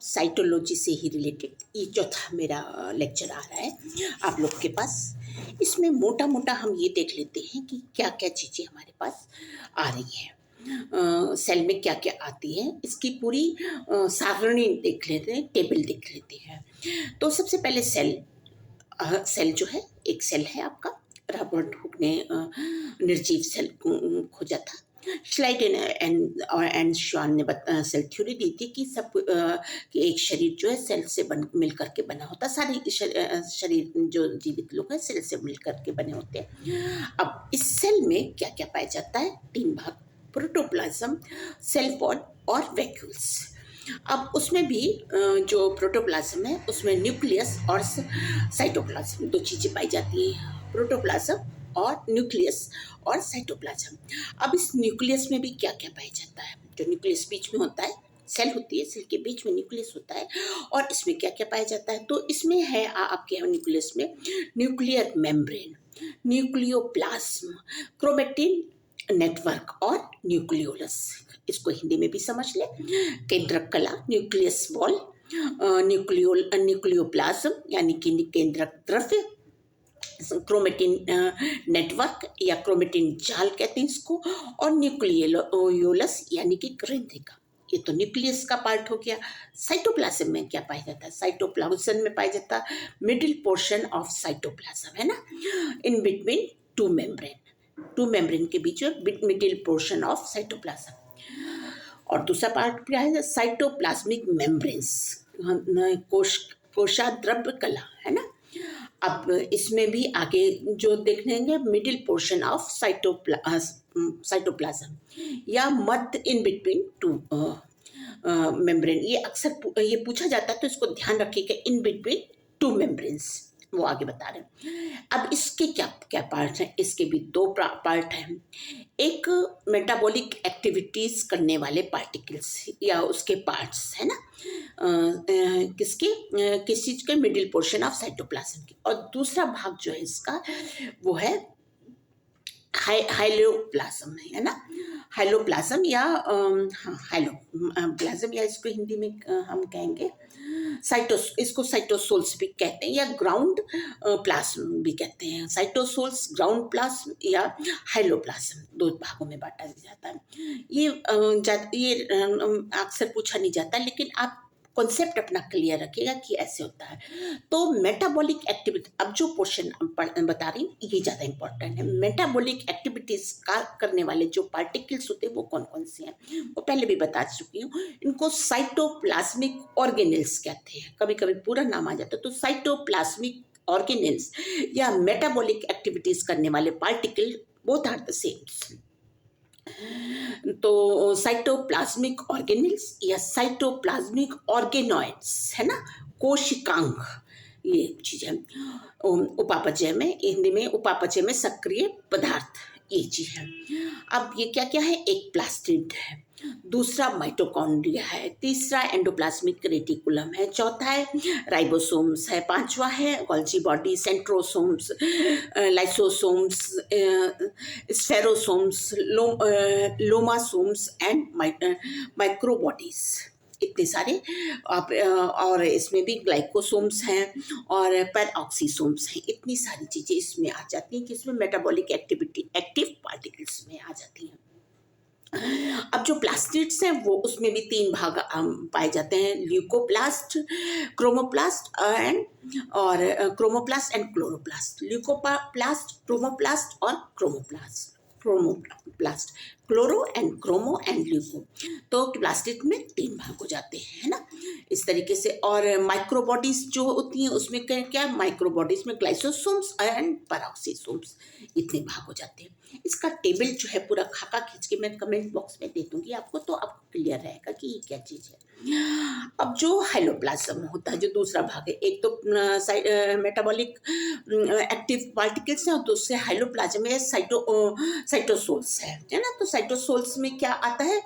Cytology से ही related ये चौथा मेरा लेक्चर आ रहा है आप लोग के पास। इसमें मोटा मोटा हम ये देख लेते हैं कि क्या क्या चीज़ें हमारे पास आ रही हैं, सेल में क्या क्या आती है, इसकी पूरी सारणी देख लेते हैं, टेबल देख लेते हैं। तो सबसे पहले सेल जो है, एक सेल है आपका, रॉबर्ट हुक ने निर्जीव सेल खोजा था। श्लाइड एंड श्वान ने सेल थ्योरी दी थी कि कि एक शरीर जो है सेल से मिल करके बना होता है। सारे शरीर जो जीवित लोग हैं सेल से मिल करके बने होते हैं। अब इस सेल में क्या क्या पाया जाता है? 3 भाग, प्रोटोप्लाज्म, सेल वॉल और वैक्यूल्स। अब उसमें भी जो प्रोटोप्लाज्म है उसमें न्यूक्लियस और साइटोप्लाज्म 2 चीज़ें पाई जाती हैं, प्रोटोप्लाज्म और न्यूक्लियस और साइटोप्लाज्म। अब इस न्यूक्लियस में भी क्या क्या पाया जाता है? जो न्यूक्लियस बीच में होता है, सेल होती है, सेल के बीच में न्यूक्लियस होता है, और इसमें क्या क्या पाया जाता है? तो इसमें है आपके न्यूक्लियस में nuclear membrane, nucleoplasm, chromatin network और न्यूक्लियोलस। इसको हिंदी में भी समझ ले, केंद्रक कला, न्यूक्लियस वॉल, न्यूक्लियोप्लाज्म यानी कि केंद्रक द्रव्य, क्रोमेटिन नेटवर्क या क्रोमेटिन जाल कहते हैं इसको, और न्यूक्लियोलस यानी कि ग्रंथिका। ये तो न्यूक्लियस का पार्ट हो गया। साइटोप्लाज्म में क्या पाया जाता है? साइटोप्लाज्म में पाया जाता है मिडिल पोर्शन ऑफ साइटोप्लाज्म, है ना, इन बिटवीन टू मेम्ब्रेन के बीच में मिडिल पोर्शन ऑफ साइटोप्लाज्म। और दूसरा पार्ट क्या है? साइटोप्लाज्मिक मेम्ब्रेन्स, कोशाद्रव्य कला, है ना। अब इसमें भी आगे जो देख लेंगे मिडिल पोर्शन ऑफ साइटोप्लाज्म या मध्य इन बिटवीन टू मेम्ब्रेन। ये अक्सर ये पूछा जाता है, तो इसको ध्यान रखिएगा, इन बिटवीन टू मेम्ब्रेन्स, वो आगे बता रहे हैं। अब इसके क्या क्या पार्ट हैं? इसके भी 2 पार्ट हैं। एक मेटाबॉलिक एक्टिविटीज करने वाले पार्टिकल्स या उसके पार्ट्स, है ना, किस चीज के? मिडिल पोर्शन ऑफ साइटोप्लाज्म की। और दूसरा भाग जो है इसका वो है हाइलोप्लाज्म, है ना, हाइलोप्लाज्म या हाइलोप्लाज्म या इसको हिंदी में हम कहेंगे इसको साइटोसोल्स भी कहते हैं या ग्राउंड प्लाज्म भी कहते हैं। साइटोसोल्स, ग्राउंड प्लाज्म या हाइलोप्लाज्म 2 भागों में बांटा जाता है। ये अक्सर पूछा नहीं जाता, लेकिन आप कॉन्सेप्ट अपना क्लियर रखिएगा कि ऐसे होता है। तो मेटाबॉलिक एक्टिविटी, अब जो पोर्शन बता रही हूँ ये ज़्यादा इंपॉर्टेंट है। मेटाबॉलिक एक्टिविटीज करने वाले जो पार्टिकल्स होते हैं वो कौन कौन से हैं, वो पहले भी बता चुकी हूँ। इनको साइटोप्लाज्मिक ऑर्गेनेल्स कहते हैं, कभी कभी पूरा नाम आ जाता है। तो साइटोप्लाज्मिक ऑर्गेनेल्स या मेटाबॉलिक एक्टिविटीज करने वाले particle both are the same. तो साइटोप्लाज्मिक ऑर्गेनेल्स या साइटोप्लाज्मिक ऑर्गेनॉइड्स, है ना, कोशिकांग, ये चीज है। उपापचय में, हिंदी में उपापचय में सक्रिय पदार्थ, ये चीज है। अब ये क्या क्या है? एक प्लास्टिड है, दूसरा माइटोकॉन्ड्रिया है, तीसरा एंडोप्लाज्मिक रेटिकुलम है, चौथा है राइबोसोम्स है, पांचवा है Golgi body, centrosomes, lysosomes, spherosomes, lomasomes and microbodies. इतने सारे आप, और इसमें भी ग्लाइकोसोम्स हैं और पैरऑक्सीसोम्स हैं। इतनी सारी चीज़ें इसमें आ जाती हैं कि इसमें मेटाबॉलिक एक्टिविटी एक्टिव पार्टिकल्स में आ जाती हैं। अब जो प्लास्टिड्स हैं वो उसमें भी 3 भाग पाए जाते हैं, leucoplast, chromoplast and chloroplast. Leucoplast, chromoplast और chromoplast, chloro and chromo and leuco. तो प्लास्टिड में 3 भाग हो जाते हैं, है ना, इस तरीके से। और माइक्रोबॉडीज जो होती हैं उसमें क्या? माइक्रोबॉडीज में ग्लाइसोसोम्स एंड पैरऑक्सीसोम्स, इतने भाग हो जाते हैं। इसका टेबल जो है पूरा खाका खींच के मैं कमेंट बॉक्स में दे दूंगी आपको, तो आपको क्लियर रहेगा कि ये क्या चीज़ है। अब जो हाइलोप्लाज्म होता है, जो दूसरा भाग है, एक तो मेटाबॉलिक एक्टिव पार्टिकल्स है और दूसरे हाइलोप्लाज्म में साइटोसोल्स है ना। तो साइटोसोल्स में क्या आता है?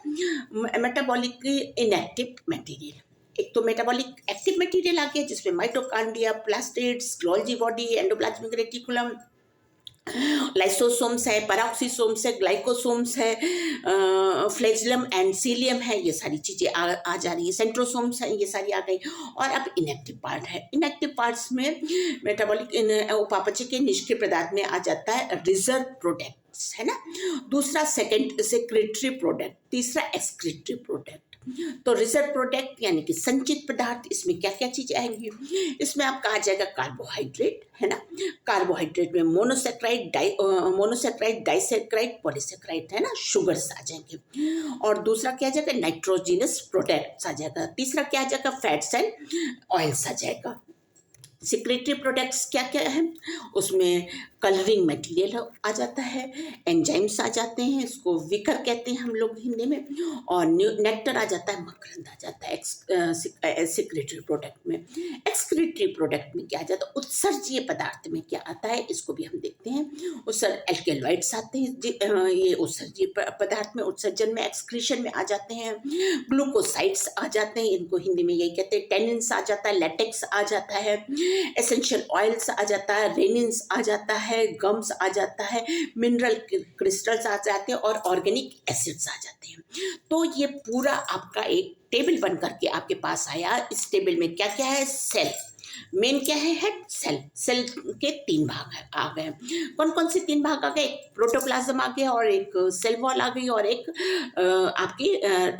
Metabolic inactive material. एक तो मेटाबॉलिक एक्टिव मटेरियल आ गया जिसमें mitochondria, plastids, Golgi body, endoplasmic reticulum, lysosomes है, पैराक्सीसोम्स है, ग्लाइकोसोम्स है, फ्लैजेलम एंड सीलियम है, ये सारी चीज़ें आ जा रही है, सेंट्रोसोम्स है, ये सारी आ गई। और अब इनएक्टिव पार्ट है। इनएक्टिव पार्ट्स में मेटाबॉलिक उपापचय के निष्क्रिय पदार्थ में आ जाता है रिजर्व प्रोडक्ट्स, है ना। दूसरा सेकंड सेक्रेटरी प्रोडक्ट, तीसरा एक्सक्रीटरी प्रोडक्ट। तो रिजर्व प्रोडक्ट यानी कि संचित पदार्थ, इसमें क्या क्या चीजें आएंगी? इसमें आपका आ जाएगा कार्बोहाइड्रेट, है ना। कार्बोहाइड्रेट में मोनोसेक्राइड, डाइसेक्राइड, पॉलीसेक्राइड, है ना, शुगर्स आ जाएंगे। और दूसरा क्या आ जाएगा? नाइट्रोजिनस प्रोडक्ट्स आ जाएगा। तीसरा क्या आ जाएगा? फैट्स एंड ऑयल्स आ जाएगा। सिक्रेटरी प्रोडक्ट्स क्या क्या है? उसमें कलरिंग मटेरियल आ जाता है, एंजाइम्स आ जाते हैं, इसको विकर कहते हैं हम लोग हिंदी में, और नेक्टर आ जाता है, मकरंद आ जाता है सिक्रेटरी प्रोडक्ट में। एक्सक्रीटरी प्रोडक्ट में क्या आ जाता है? उत्सर्जीय पदार्थ में क्या आता है, इसको भी हम देखते हैं। एल्केलॉइड्स आते हैं, ये उत्सर्जीय पदार्थ में, उत्सर्जन में, एक्सक्रीशन में आ जाते हैं। ग्लूकोसाइड्स आ जाते हैं, इनको हिंदी में यही कहते हैं। टेनिन्स आ जाता है, लेटेक्स आ जाता है, एसेंशियल ऑयल्स आ जाता है, रेनिन्स आ जाता है, गम्स आ जाता है, मिनरल क्रिस्टल्स आ जाते हैं, और ऑर्गेनिक एसिड्स आ जाते हैं। तो ये पूरा आपका एक टेबल बन करके आपके पास आया। इस टेबल में क्या क्या है? सेल मेन क्या है? Head cell. सेल के 3 भाग आ गए। कौन कौन से 3 भाग आ गए? एक प्रोटोप्लाज्म आ गया, और एक सेल वॉल आ गई, और एक आपकी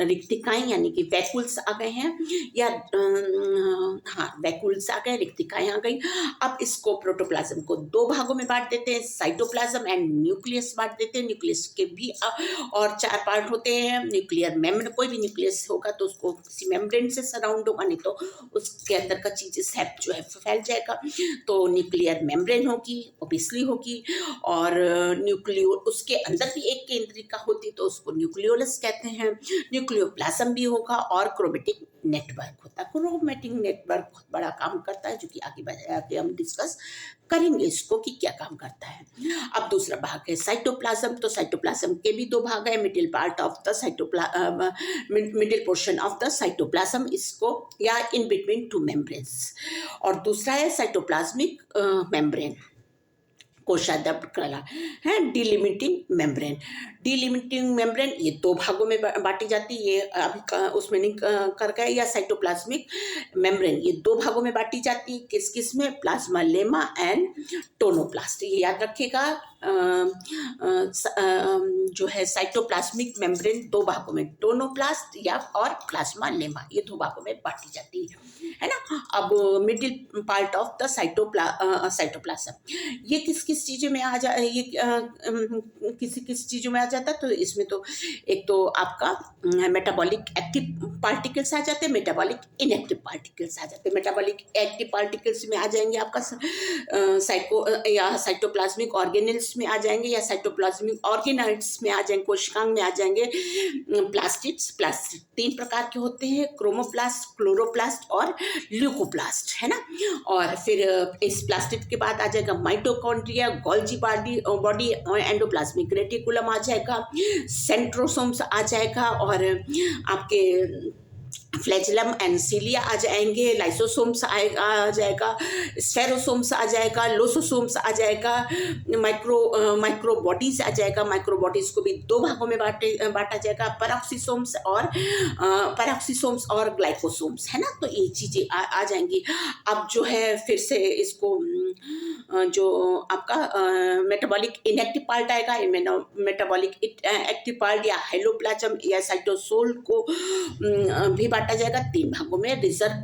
रिक्तिकाएं यानी कि वैक्यूल्स आ गए हैं, या हाँ वैक्यूल्स आ गए, रिक्तिकाएं आ गई। अब इसको प्रोटोप्लाज्म को 2 भागों में बांट देते हैं, साइटोप्लाज्म एंड न्यूक्लियस बांट देते हैं। न्यूक्लियस के भी और 4 पार्ट होते हैं। न्यूक्लियर मेम्ब्रेन, कोई भी न्यूक्लियस होगा तो उसको किसी मेम्ब्रेन से सराउंड होगा, नहीं तो उसके अंदर का चीजें सेप जो है फैल जाएगा। तो न्यूक्लियर मेम्ब्रेन होगी, ओबियसली होगी, और न्यूक्लियो उसके अंदर भी एक केंद्रिका होती, तो उसको न्यूक्लियोलस कहते हैं। न्यूक्लियोप्लाज्म भी होगा, और क्रोमेटिक नेटवर्क होता है। क्रोमेटिक नेटवर्क बहुत बड़ा काम करता है, जो कि आगे हम डिस्कस करेंगे इसको कि क्या काम करता है। अब दूसरा भाग है साइटोप्लाज्म। तो साइटोप्लाज्म के भी 2 भाग है, middle part of the middle portion of the cytoplasm, इसको या इन बिटवीन 2 मेम्ब्रेन्स। और दूसरा है साइटोप्लाज्मिक मेम्ब्रेन, कोशाध्याय कला है, डिलिमिटिंग मेम्ब्रेन। डिलिमिटिंग मेम्ब्रेन ये 2 भागों में बांटी जाती है, ये अभी उसमें नहीं कर गए। या साइटोप्लाज्मिक मेम्ब्रेन ये 2 भागों में बांटी जाती है, किस किस में? Plasma lemma and tonoplast. ये याद रखिएगा, जो है साइटोप्लाज्मिक मेम्ब्रेन 2 भागों में, टोनोप्लास्ट या और प्लाज्मा लेमा, ये 2 भागों में बांटी जाती है ना। अब middle part of the cytoplasm, ये किस किस चीज़ों में आ जा ये किस चीज़ों में आ जाता है? तो इसमें तो एक तो आपका मेटाबॉलिक एक्टिव पार्टिकल्स आ जाते हैं, मेटाबॉलिक इनएक्टिव पार्टिकल्स आ जाते हैं। मेटाबॉलिक एक्टिव पार्टिकल्स में आ जाएंगे आपका साइटोप्लाज्मिक ऑर्गेनेल्स में आ जाएंगे, या साइटोप्लाज्मिक ऑर्गेनाइड्स में आ जाएंगे, कोशिकांग में आ जाएंगे। प्लास्टिड्स 3 प्रकार के होते हैं, क्रोमोप्लास्ट, क्लोरोप्लास्ट और ल्यूकोप्लास्ट, है ना। और फिर इस प्लास्टिड के बाद आ जाएगा mitochondria, Golgi body, endoplasmic reticulum आ जाएगा, सेंट्रोसोम्स आ जाएगा, और आपके फ्लैजेलम एंड सीलिया आ जाएंगे, लाइसोसोम्स आ जाएगा, स्फेरोसोम्स आ जाएगा, लोसोसोम्स आ जाएगा, माइक्रोबॉडीज आ जाएगा। माइक्रोबॉडीज को भी 2 भागों में बांटा जाएगा, पैराक्सीसोम्स और ग्लाइकोसोम्स, है ना। तो ये चीजें आ जाएंगी। अब जो है फिर से इसको जो आपका मेटाबॉलिक इनएक्टिव पार्ट आएगा, मेटाबॉलिक एक्टिव पार्ट या हाइलोप्लाज्म या साइटोसोल को भी बांटा जाएगा 3 भागों में, reserve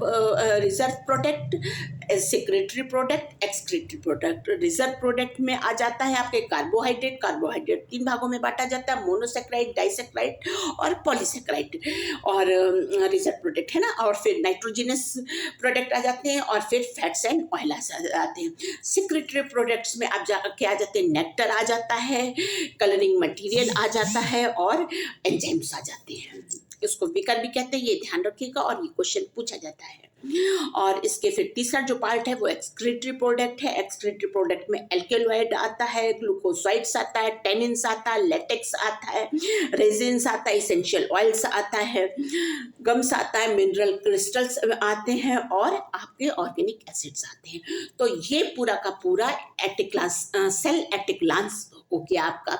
product, secretary product, excretory product. Reserve product में आ जाता है आपके कार्बोहाइड्रेट 3 भागों में बांटा जाता है, मोनोसेक्राइड, डाइसेक्राइड और पॉलीसेक्राइड, और रिजर्व प्रोडक्ट, है ना। और फिर नाइट्रोजिनस प्रोडक्ट आ जाते हैं, और फिर फैट्स एंड ऑयल आ जाते हैं। सेक्रेटरी प्रोडक्ट्स में आप क्या आ जाते हैं? नेक्टर आ जाता है, कलरिंग मटेरियल आ जाता है, और एंजाइम्स आ जाते हैं। इसको विकर भी कहते हैं, ये ध्यान रखिएगा, और ये क्वेश्चन पूछा जाता है। और इसके फिर तीसरा जो पार्ट है वो एक्सक्रीटरी प्रोडक्ट है। एक्सक्रीटरी प्रोडक्ट में एल्केलॉइड आता है, ग्लूकोसाइड्स आता है, टेनिन्स आता है, लेटेक्स आता है, रेजिन्स आता है, इसेंशियल ऑयल्स आता है, गम्स आता है, मिनरल क्रिस्टल्स आते हैं और आपके ऑर्गेनिक एसिड्स आते हैं। तो ये पूरा का पूरा एटिक्लास सेल एटिक्लांस हो गया आपका।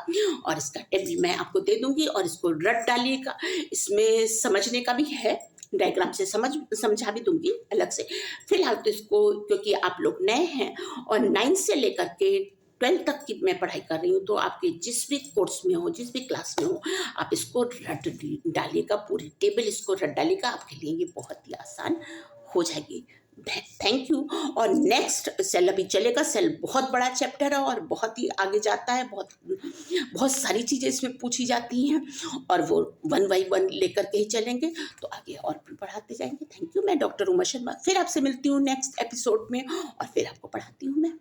और इसका टिप भी मैं आपको दे दूंगी और इसको रट डालिएगा। इसमें समझने का भी है, डायग्राम से समझा भी दूंगी अलग से। फिलहाल तो इसको, क्योंकि आप लोग नए हैं और 9 से लेकर के 12 तक की मैं पढ़ाई कर रही हूँ, तो आपके जिस भी कोर्स में हो, जिस भी क्लास में हो, आप इसको रट डालिएगा, पूरी टेबल इसको रट डालिएगा। आपके लिए ये बहुत ही आसान हो जाएगी। Thank you. और नेक्स्ट सेल अभी चलेगा। सेल बहुत बड़ा चैप्टर है और बहुत ही आगे जाता है, बहुत सारी चीज़ें इसमें पूछी जाती हैं और वो 1 बाई 1 लेकर के ही चलेंगे, तो आगे और भी पढ़ाते जाएंगे। Thank you. मैं डॉक्टर उमा शर्मा फिर आपसे मिलती हूँ नेक्स्ट एपिसोड में और फिर आपको पढ़ाती हूँ मैं।